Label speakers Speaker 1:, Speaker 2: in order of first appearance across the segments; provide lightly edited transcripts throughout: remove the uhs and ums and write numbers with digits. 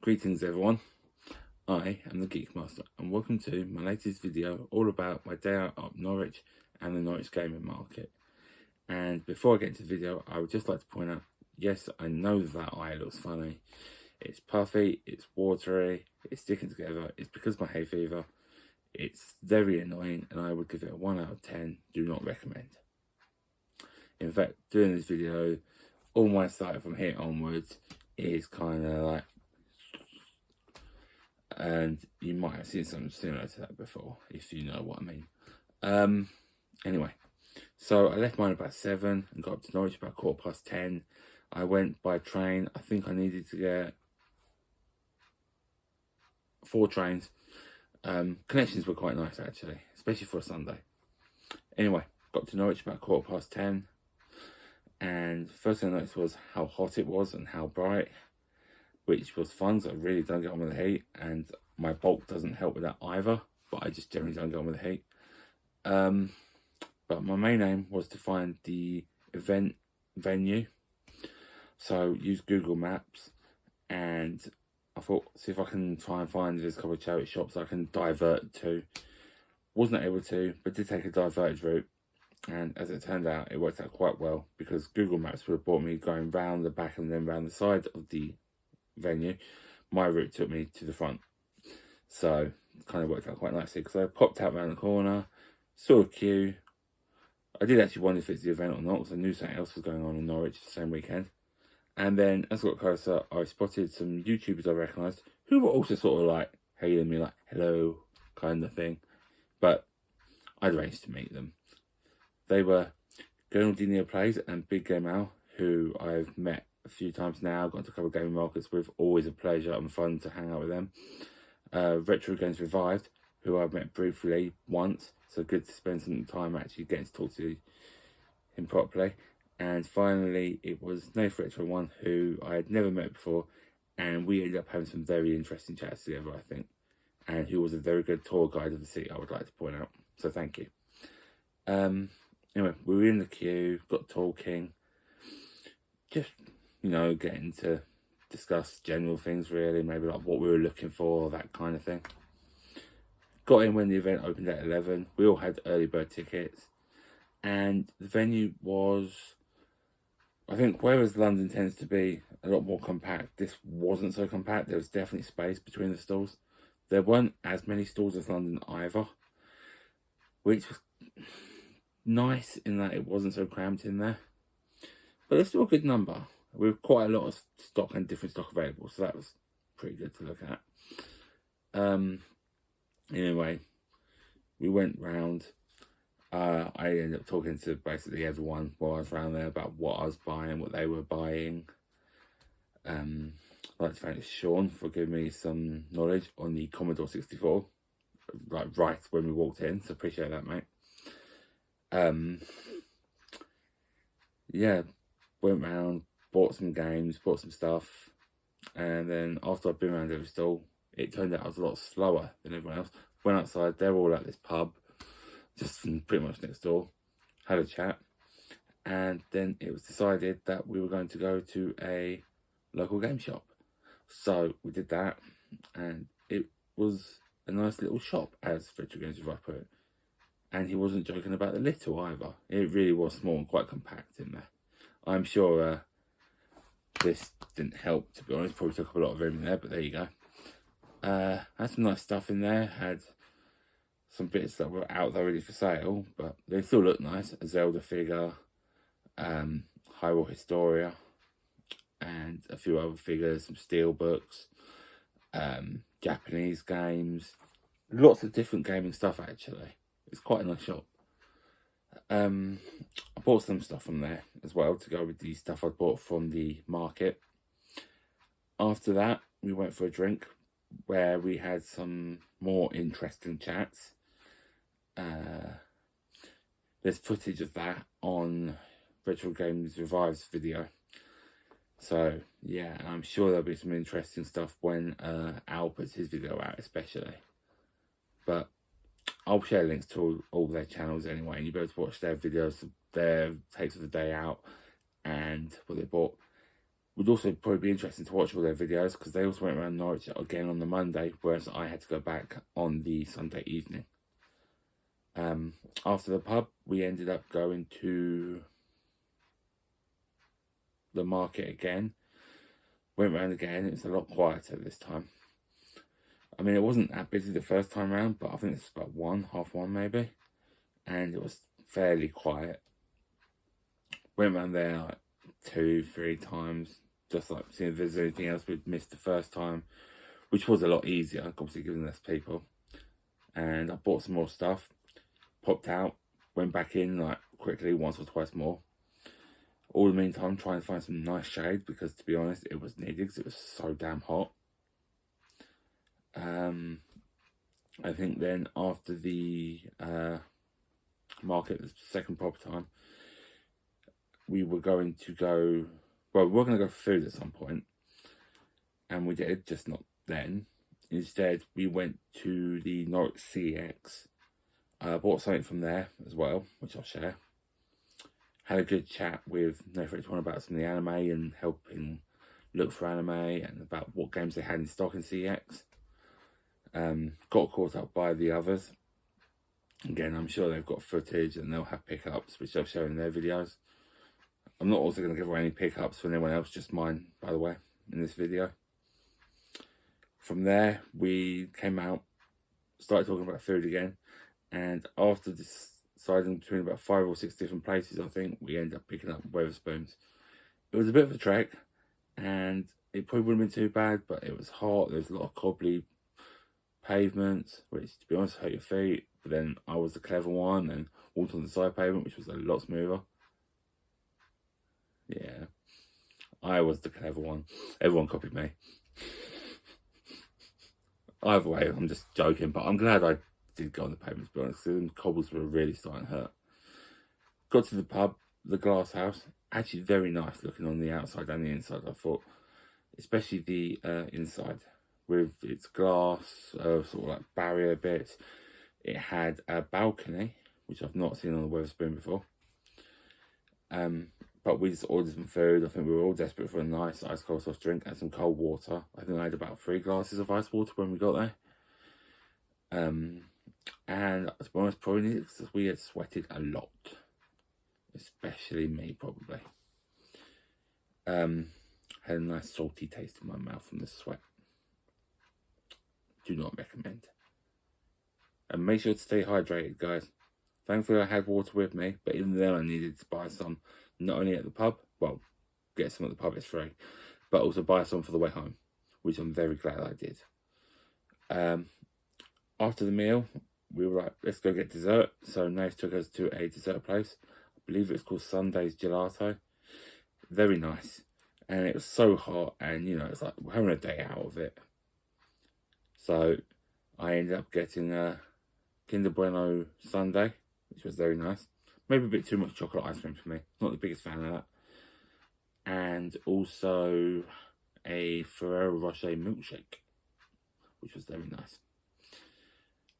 Speaker 1: Greetings everyone, I am the Geek Master and welcome to my latest video all about my day out of Norwich and the Norwich gaming market. And before I get into the video, I would just like to point out, yes, I know that eye looks funny. It's puffy, it's watery, it's sticking together, it's because of my hay fever. It's very annoying and I would give it a 1 out of 10, do not recommend. In fact, doing this video, all my sight from here onwards is kind of like, and you might have seen something similar to that before, if you know what I mean. Anyway, so I left mine about 7 and got up to Norwich about 10:15. I went by train. I think I needed to get 4 trains. Connections were quite nice actually, especially for a Sunday. Anyway, got to Norwich about 10:15, and first thing I noticed was how hot it was and how bright, which was fun, so I really don't get on with the heat, and my bulk doesn't help with that either, but I just generally don't get on with the heat. But my main aim was to find the event venue, so use Google Maps, and I thought, see if I can try and find there's a couple of charity shops I can divert to. Wasn't able to, but did take a diverted route, and as it turned out, it worked out quite well, because Google Maps would have brought me going round the back and then round the side of the venue. My route took me to the front, so it kind of worked out quite nicely, because I popped out around the corner, saw a queue. I did actually wonder if it's the event or not, because I knew something else was going on in Norwich the same weekend. And then as I got closer, I spotted some YouTubers I recognised, who were also sort of like hailing me like, hello, kind of thing. But I'd arranged to meet them. They were Gernaldinho Plays and Big Game Al, who I've met a few times now, got to a couple of gaming markets with, always a pleasure and fun to hang out with them. Retro Games Revived, who I've met briefly once, so good to spend some time actually getting to talk to him properly. And finally, it was Nath Retro One, who I had never met before, and we ended up having some very interesting chats together, I think, and who was a very good tour guide of the city, I would like to point out, so thank you. Anyway, we were in the queue, got talking, just, you know, getting to discuss general things really, maybe like what we were looking for, that kind of thing. Got in when the event opened at 11. We all had early bird tickets, and the venue was, I think, whereas London tends to be a lot more compact, this wasn't so compact. There was definitely space between the stalls. There weren't as many stalls as London either, which was nice in that it wasn't so cramped in there. But it's still a good number, with quite a lot of stock and different stock available, so that was pretty good to look at. Anyway, we went round. I ended up talking to basically everyone while I was around there about what I was buying, what they were buying. I'd like to thank Sean for giving me some knowledge on the Commodore 64, like right when we walked in, so appreciate that, mate. Yeah, went round, bought some games, bought some stuff, and then after I'd been around every stall, it turned out I was a lot slower than everyone else. Went outside, they were all at this pub, just from pretty much next door, had a chat, and then it was decided that we were going to go to a local game shop. So we did that, and it was a nice little shop, as Retro Games Revive put it. And he wasn't joking about the little either. It really was small and quite compact in there. I'm sure this didn't help, to be honest. Probably took up a lot of room in there, but there you go. Had some nice stuff in there. Had some bits that were out there ready for sale, but they still look nice. A Zelda figure, Hyrule Historia, and a few other figures, some steel books, Japanese games. Lots of different gaming stuff, actually. It's quite a nice shop. I bought some stuff from there as well to go with the stuff I bought from the market. After that, we went for a drink where we had some more interesting chats. There's footage of that on Retro Games Revive's video. So yeah, I'm sure there'll be some interesting stuff when Al puts his video out, especially. But I'll share links to all their channels anyway, and you'll be able to watch their videos, their takes of the day out, and what they bought. would also probably be interesting to watch all their videos, because they also went around Norwich again on the Monday, whereas I had to go back on the Sunday evening. After the pub, we ended up going to the market again. Went round again. It was a lot quieter this time. I mean, it wasn't that busy the first time round, but I think it's about half one maybe, and it was fairly quiet. Went round there like 2-3 times, just like seeing if there's anything else we'd missed the first time, which was a lot easier, obviously given less people. And I bought some more stuff, popped out, went back in like quickly once or twice more. All the meantime, trying to find some nice shade, because to be honest, it was needed because it was so damn hot. I think then after the market, the second proper time, we were going to go, well, we were going to go for food at some point, and we did, just not then. Instead, we went to the Norwich CX. Bought something from there as well, which I'll share. Had a good chat with Norwich one about some of the anime and helping look for anime and about what games they had in stock in CX. Got caught up by the others. Again, I'm sure they've got footage and they'll have pickups, which they'll show in their videos. I'm not also going to give away any pickups for anyone else, just mine, by the way, in this video. From there, we came out, started talking about food again, and after deciding between about 5 or 6 different places, I think we ended up picking up Wetherspoons. It was a bit of a trek, and it probably wouldn't have been too bad, but it was hot. There was a lot of cobbly pavements, which, to be honest, hurt your feet. But then I was the clever one and walked on the side pavement, which was a lot smoother. Yeah, I was the clever one. Everyone copied me. Either way, I'm just joking, but I'm glad I did go on the pavement, to be honest, because the cobbles were really starting to hurt. Got to the pub, the Glass House. Actually very nice looking on the outside and the inside, I thought. Especially the inside, with its glass, sort of like barrier bits. It had a balcony, which I've not seen on the Wetherspoon before. But we just ordered some food. I think we were all desperate for a nice ice cold soft drink and some cold water. I think I had about 3 glasses of ice water when we got there. And to be honest, probably because we had sweated a lot. Especially me, probably. Had a nice salty taste in my mouth from the sweat. Do not recommend. And make sure to stay hydrated, guys. Thankfully I had water with me, but even then I needed to buy some, not only at the pub, well, get some at the pub, it's free, but also buy some for the way home, which I'm very glad I did. After the meal, we were like, let's go get dessert. So Nate took us to a dessert place. I believe it's called Sunday's Gelato. Very nice. And it was so hot, and you know, it's like we're having a day out of it. So I ended up getting a Kinder Bueno sundae, which was very nice. Maybe a bit too much chocolate ice cream for me. Not the biggest fan of that. And also a Ferrero Rocher milkshake, which was very nice.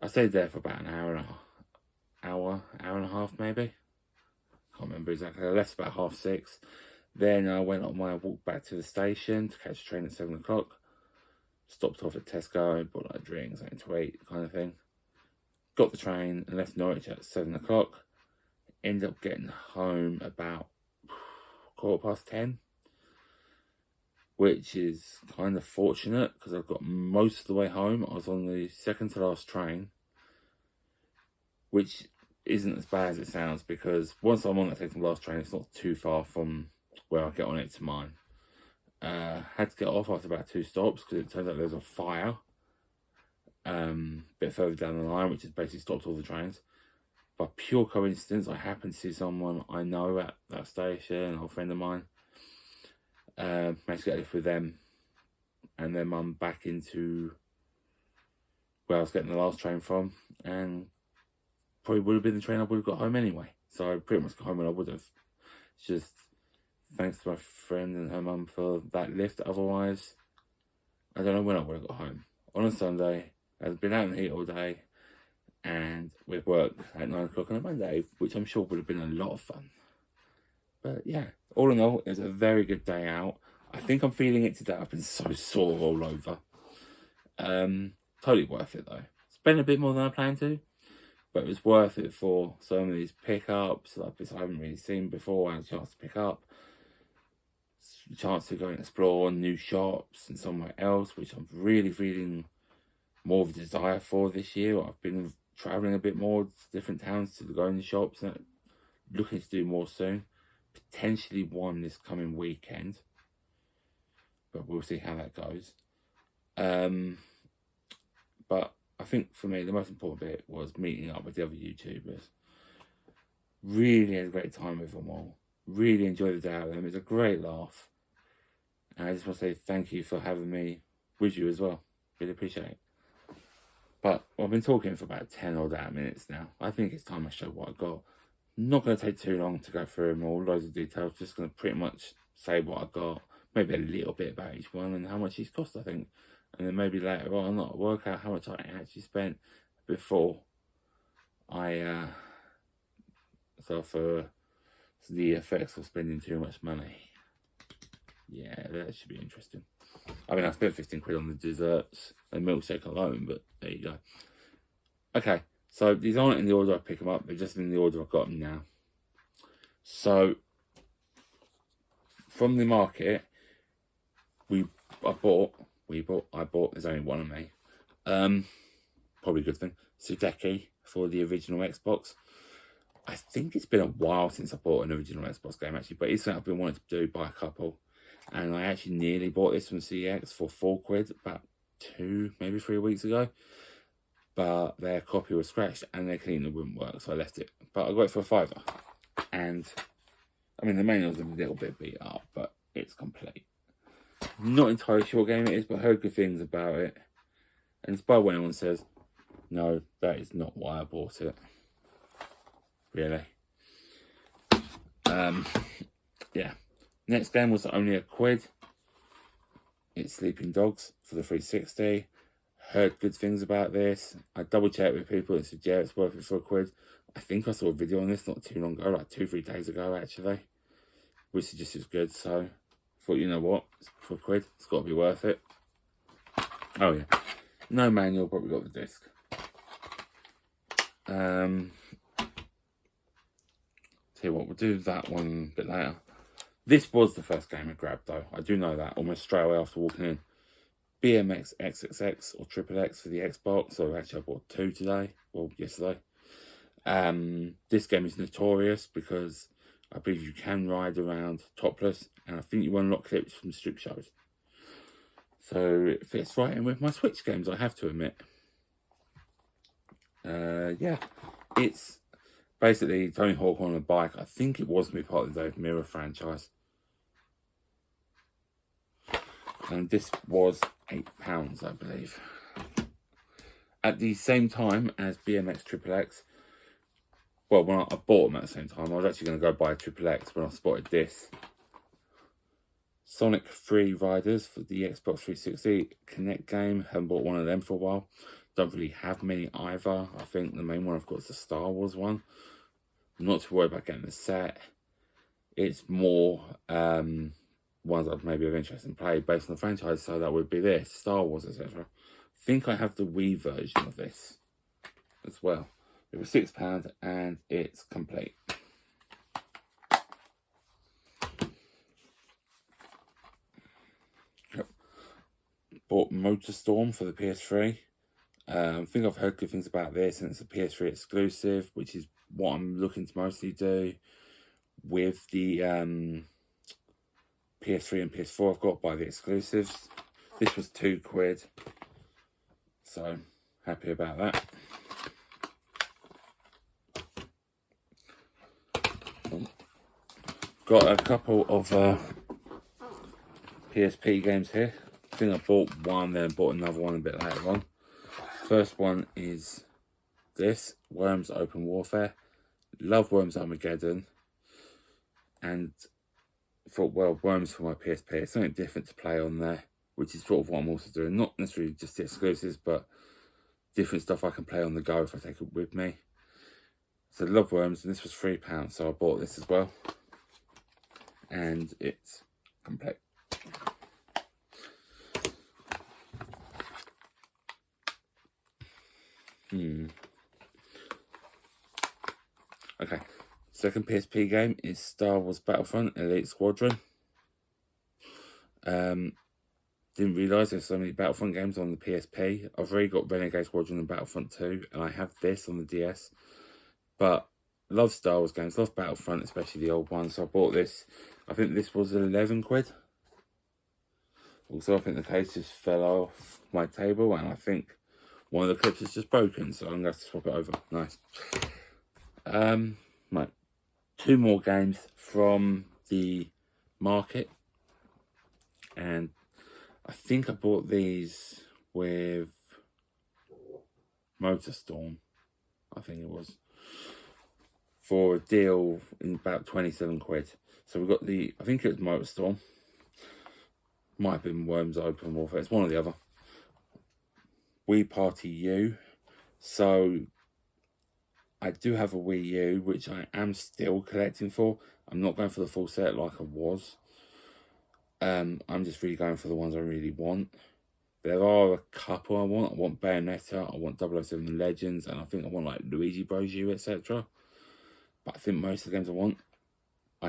Speaker 1: I stayed there for about an hour and a half maybe. Can't remember exactly. I left about 6:30. Then I went on my walk back to the station to catch a train at 7 o'clock. Stopped off at Tesco, bought like drinks, something to eat, kind of thing. Got the train and left Norwich at 7 o'clock. Ended up getting home about 10:15, which is kind of fortunate because I've got most of the way home. I was on the second to last train, which isn't as bad as it sounds, because once I'm on that second to last train, it's not too far from where I get on it to mine. Had to get off after about 2 stops because it turns out there's a fire a bit further down the line, which has basically stopped all the trains. By pure coincidence, I happened to see someone I know at that station, an old friend of mine. Managed to get it with them and their mum back into where I was getting the last train from, and probably would have been the train I would have got home anyway. So I pretty much got home when I would have. It's just thanks to my friend and her mum for that lift. Otherwise, I don't know when I would have got home. On a Sunday, I've been out in the heat all day, and with work at 9 o'clock on a Monday, which I'm sure would have been a lot of fun. But yeah, all in all, it was a very good day out. I think I'm feeling it today. I've been so sore all over. Totally worth it though. Spent a bit more than I planned to, but it was worth it for some of these pickups, like bits I haven't really seen before. I had a chance to pick up, a chance to go and explore new shops and somewhere else, which I'm really feeling more of a desire for this year. I've been travelling a bit more to different towns to go in the shops and looking to do more soon. Potentially one this coming weekend, but we'll see how that goes. But I think for me the most important bit was meeting up with the other YouTubers. Really had a great time with them all. Really enjoyed the day out with them. It was a great laugh. And I just want to say thank you for having me with you as well. Really appreciate it. But I've been talking for about 10 or that minutes now. I think it's time I show what I got. Not going to take too long to go through them all, loads of details. Just going to pretty much say what I got. Maybe a little bit about each one and how much each cost, I think. And then maybe later on I'll work out how much I actually spent before I suffer the effects of spending too much money. Yeah, that should be interesting. I mean, I spent 15 quid on the desserts and milkshake alone, but there you go. Okay, so these aren't in the order I pick them up, they're just in the order I've got them now. So, from the market, I bought, there's only one of me. Probably a good thing. Sudeki for the original Xbox. I think it's been a while since I bought an original Xbox game actually, but it's something I've been wanting to do, buy a couple. And I actually nearly bought this from CX for £4 about 2, maybe 3 weeks ago. But their copy was scratched and their cleaner wouldn't work, so I left it. But I got it for £5. And, I mean, the manual's a little bit beat up, but it's complete. Not entirely sure what game it is, but I heard good things about it. And it's by when anyone says, no, that is not why I bought it. Really. Yeah. Next game was only £1. It's Sleeping Dogs for the 360. Heard good things about this. I double checked with people and said, yeah, it's worth it for £1. I think I saw a video on this not too long ago, like 2-3 days ago actually, which suggests it's good. So I thought, you know what, for £1, it's got to be worth it. Oh yeah, no manual, but we got the disc. Tell you what, we'll do that one a bit later. This was the first game I grabbed though. I do know that almost straight away after walking in. BMX XXX or Triple X for the Xbox. So actually I bought 2 today, or yesterday. This game is notorious because I believe you can ride around topless, and I think you unlock clips from strip shows. So it fits right in with my Switch games, I have to admit. Yeah, it's basically Tony Hawk on a bike. I think it was going to be part of the Dave Mirror franchise. And this was £8, I believe. At the same time as BMX Triple X, well, when I bought them at the same time, I was actually going to go buy a Triple X when I spotted this. Sonic 3 Riders for the Xbox 360 Connect game. Haven't bought one of them for a while. Don't really have many either. I think the main one I've got is the Star Wars one. I'm not too worried about getting the set. It's more ones I'd maybe have interest in play based on the franchise, so that would be this, Star Wars, etc. I think I have the Wii version of this as well. It was £6 and it's complete. Yep. Bought MotorStorm for the PS3. I think I've heard good things about this, and it's a PS3 exclusive, which is what I'm looking to mostly do with the PS3 and PS4. I've got to buy the exclusives. This was £2, so happy about that. Got a couple of PSP games here. I think I bought one, then bought another one a bit later on. First one is this, Worms Open Warfare. Love Worms Armageddon. And thought, well, Worms for my PSP. It's something different to play on there, which is sort of what I'm also doing. Not necessarily just the exclusives, but different stuff I can play on the go if I take it with me. So love Worms, and this was £3, so I bought this as well. And it's complete. Okay. Second PSP game is Star Wars Battlefront Elite Squadron. Didn't realise there's so many Battlefront games on the PSP. I've already got Renegade Squadron and Battlefront 2, and I have this on the DS. But love Star Wars games, love Battlefront, especially the old ones. So I bought this. I think this was 11 quid. Also, I think the case just fell off my table, and I think one of the clips is just broken, so I'm going to have to swap it over. Nice. Right. 2 more games from the market. And I think I bought these with Motorstorm, I think it was, for a deal in about 27 quid. So we got the, I think it was Motorstorm. Might have been Worms Open Warfare. It's one or the other. Wii Party U. So I do have a Wii U, which I am still collecting for. I'm not going for the full set like I was. I'm just really going for the ones I really want. There are a couple I want. I want Bayonetta, I want 007 Legends, and I think I want like Luigi Bros U, etc. But I think most of the games I want, I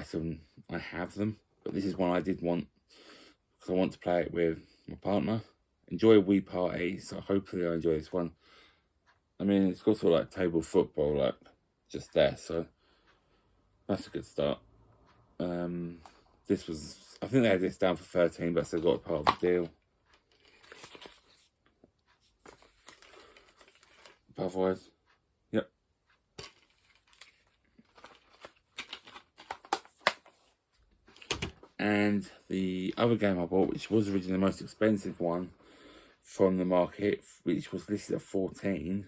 Speaker 1: have them. But this is one I did want, because I want to play it with my partner. Enjoy a Wii Party, so hopefully I enjoy this one. I mean, it's got sort of like table football, like, just there, so that's a good start. This was, I think they had this down for 13, but I still got it part of the deal. Otherwise, yep. And the other game I bought, which was originally the most expensive one from the market, which was listed at 14,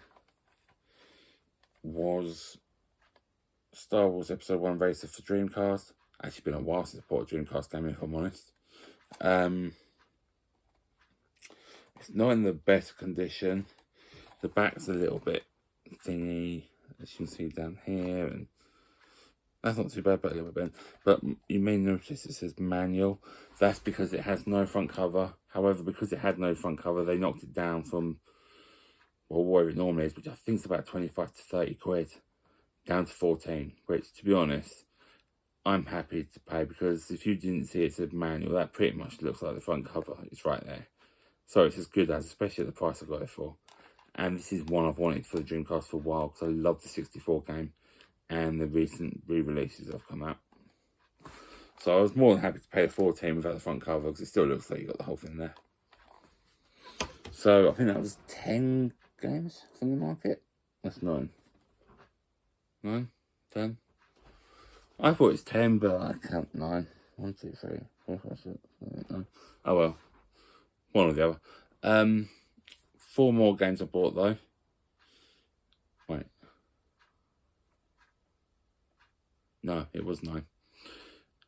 Speaker 1: was Star Wars Episode 1 Racer for Dreamcast. Actually been a while since I bought a Dreamcast game, if I'm honest. It's not in the best condition. The back's a little bit thingy, as you can see down here, and that's not too bad, but a little bit. But you may notice it says manual. That's because it has no front cover. However, because it had no front cover, they knocked it down from, well, where it normally is, which I think is about 25 to 30 quid, down to 14, which, to be honest, I'm happy to pay, because if you didn't see it said manual, that pretty much looks like the front cover. It's right there. So it's as good as, especially at the price I got it for. And this is one I've wanted for the Dreamcast for a while, because I love the 64 game and the recent re-releases that have come out. So I was more than happy to pay the 14 without the front cover, because it still looks like you got the whole thing there. So I think that was 10 games from the market. That's 9. 9? 10? I thought it was 10, but I count 9. 1, 2, 3, 4, 5, 6, 7, 8, 9. Oh well. One or the other. 4 more games I bought though. Wait. No, it was 9.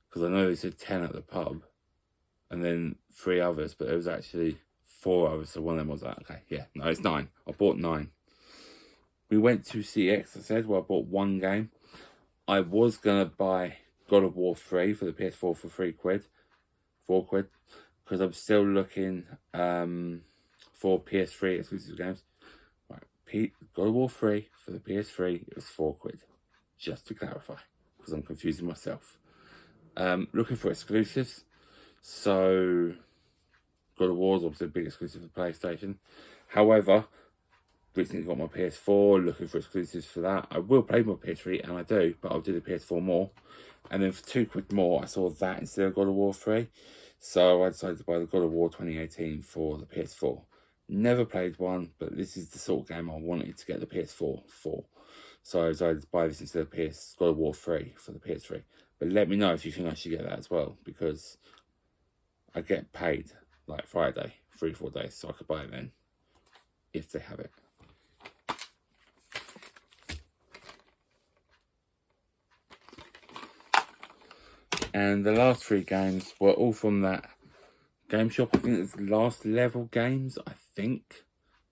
Speaker 1: Because I know they said 10 at the pub. And then 3 others, but there was actually 4 others, so one of them was that. Okay, yeah. No, it's 9. I bought 9. We went to CX, I said, where I bought 1 game. I was going to buy God of War 3 for the PS4 for 3 quid. 4 quid. Because I'm still looking for PS3 exclusive games. Right, God of War 3 for the PS3, it was 4 quid. Just to clarify, because I'm confusing myself. Looking for exclusives. So, God of War is obviously a big exclusive for PlayStation. However, recently got my PS4, looking for exclusives for that. I will play my PS3, and I do, but I'll do the PS4 more. And then for 2 quid more, I saw that instead of God of War 3. So I decided to buy the God of War 2018 for the PS4. Never played one, but this is the sort of game I wanted to get the PS4 for. So I decided to buy this instead of God of War 3 for the PS3. But let me know if you think I should get that as well, because I get paid like Friday, 3-4 days, so I could buy it then, if they have it. And the last 3 games were all from that game shop. I think it's Last Level Games, I think.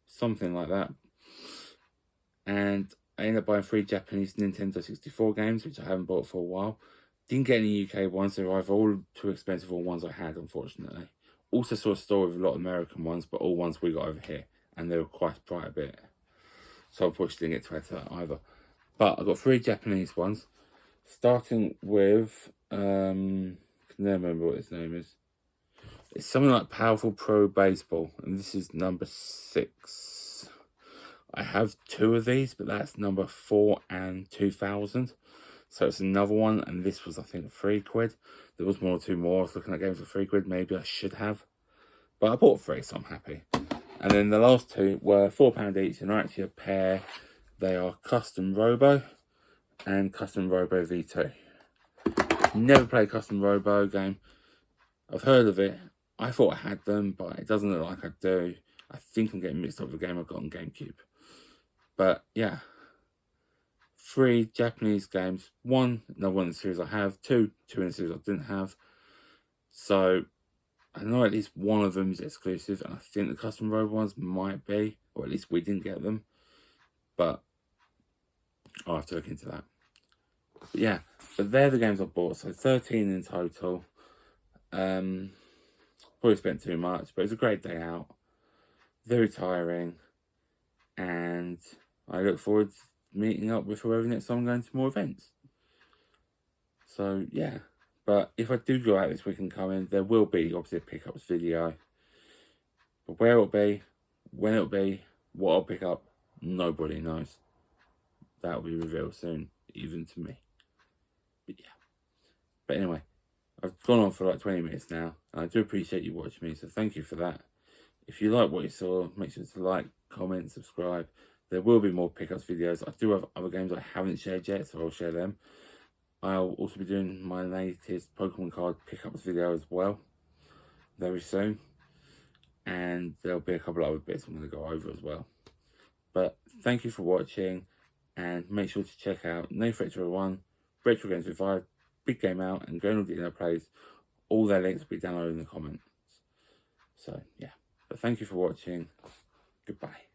Speaker 1: Something like that. And I ended up buying 3 Japanese Nintendo 64 games, which I haven't bought for a while. Didn't get any UK ones. They were either all too expensive or ones I had, unfortunately. Also saw a store with a lot of American ones, but all ones we got over here. And they were quite a bit. So unfortunately didn't get to add to that either. But I got 3 Japanese ones. Starting with I can never remember what his name is. It's something like Powerful Pro Baseball, and this is number 6. I have 2 of these, but that's number 4 and 2000. So it's another one, and this was, I think, £3. There was 1 or 2 more. I was looking at games for £3. Maybe I should have, but I bought 3, so I'm happy. And then the last 2 were £4 each, and are actually a pair. They are Custom Robo and Custom Robo V2. Never played Custom Robo game. I've heard of it. I thought I had them, but it doesn't look like I do. I think I'm getting mixed up with the game I've got on GameCube. But yeah, 3 Japanese games. 1, another one in the series I have. 2 in the series I didn't have. So I know at least one of them is exclusive, and I think the Custom Robo ones might be, or at least we didn't get them. But I'll have to look into that. But yeah, but they're the games I bought. So 13 in total. Probably spent too much, but it was a great day out. Very tiring. And I look forward to meeting up with whoever next time I'm going to more events. So yeah. But if I do go out this weekend coming, there will be obviously a pickups video. But where it'll be, when it'll be, what I'll pick up, nobody knows. That'll be revealed soon, even to me. But yeah. But anyway, I've gone on for like 20 minutes now, and I do appreciate you watching me, so thank you for that. If you like what you saw, make sure to like, comment, subscribe. There will be more pickups videos. I do have other games I haven't shared yet, so I'll share them. I'll also be doing my latest Pokemon card pickups video as well, very soon. And there'll be a couple of other bits I'm going to go over as well. But thank you for watching, and make sure to check out Norwich Retro 1, Retro Games Revive, Big Game Out, and Going All Dino Plays. All their links will be down in the comments. So yeah, but thank you for watching. Goodbye.